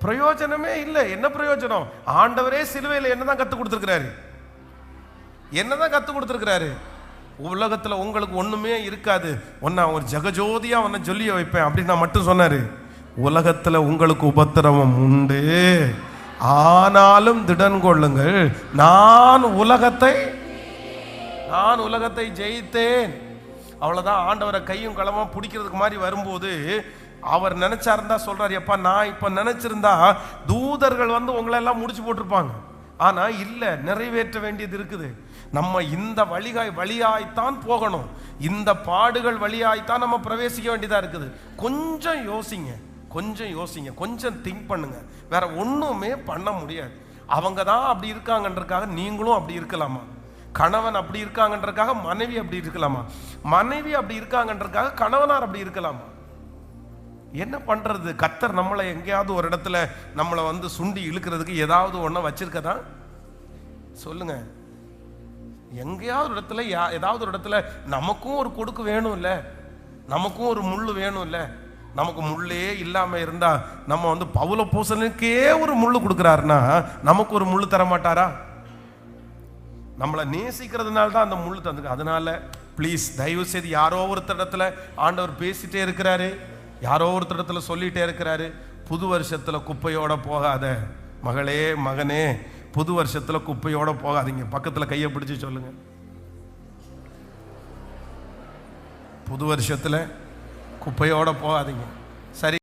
பிரயோஜனமே இல்லை. என்ன பிரயோஜனம்? ஆண்டவரே சிலுவையில் என்னதான் கற்றுக் கொடுத்துருக்கிறாரு? என்னதான் கற்றுக் கொடுத்துருக்கிறாரு? உலகத்தில் உங்களுக்கு ஒன்றுமே இருக்காது, ஒன்னா ஒரு ஜெகஜோதியா ஒன்ன சொல்லிய வைப்பேன் அப்படின்னு நான் மட்டும் சொன்னாரு. உலகத்தில் உங்களுக்கு உபத்திரவம் உண்டு, ஆனாலும் திடன் கொள்ளுங்கள், நான் உலகத்தை ஜெயித்தேன். அவ்வளோதான். ஆண்டவரை கையும் களமா பிடிக்கிறதுக்கு மாதிரி வரும்போது அவர் நினைச்சாருந்தா சொல்றாரு, எப்பா நான் இப்ப நினைச்சிருந்தா தூதர்கள் வந்து உங்களை எல்லாம் முடிச்சு போட்டிருப்பாங்க. ஆனா இல்ல, நிறைவேற்ற வேண்டியது இருக்குது. நம்ம இந்த வழியாய்த்தான் போகணும், இந்த பாடுகள் வழியாய்த்தான் நம்ம பிரவேசிக்க வேண்டியதா இருக்குது. கொஞ்சம் யோசிங்க, கொஞ்சம் திங்க் பண்ணுங்க. வேற ஒண்ணுமே பண்ண முடியாது. அவங்க தான் அப்படி இருக்காங்கன்றதுக்காக நீங்களும் அப்படி இருக்கலாமா? கணவன் அப்படி இருக்காங்கன்றதுக்காக மனைவி அப்படி இருக்கலாமா? மனைவி அப்படி இருக்காங்கன்றதுக்காக கணவனார் அப்படி இருக்கலாமா? என்ன பண்றது? கர்த்தர் நம்மளை எங்கேயாவது ஒரு இடத்துல நம்மளை வந்து சுண்டி இழுக்கிறதுக்கு ஏதாவது ஒன்றை வச்சிருக்கதான் சொல்லுங்க. எங்கேயாவது ஒரு இடத்துல ஏதாவது ஒரு இடத்துல நமக்கும் ஒரு கொடுக்கு வேணும் இல்ல, நமக்கும் ஒரு முள்ளு வேணும் இல்ல. நமக்கு முள்ளே இல்லாம இருந்தா நம்ம வந்து பவுல பூசலுக்கே ஒரு முள்ளு கொடுக்குறாருன்னா நமக்கு ஒரு முள்ளு தர மாட்டாரா? நம்மளை நேசிக்கிறதுனால தான் அந்த முள்ளு தந்துருக்கு. அதனால ப்ளீஸ் தயவு செய்து, யாரோ ஒருத்தர் இடத்துல ஆண்டவர் பேசிட்டே இருக்கிறாரு, யாரோ ஒருத்தர் இடத்துல சொல்லிட்டே இருக்கிறாரு, புது வருஷத்துல குப்பையோட போகாத மகளே மகனே, புது வருஷத்துல குப்பையோட போகாதீங்க. பக்கத்துல கையை பிடிச்சு சொல்லுங்க, புது வருஷத்துல குப்பையோட போகாதீங்க. சரி.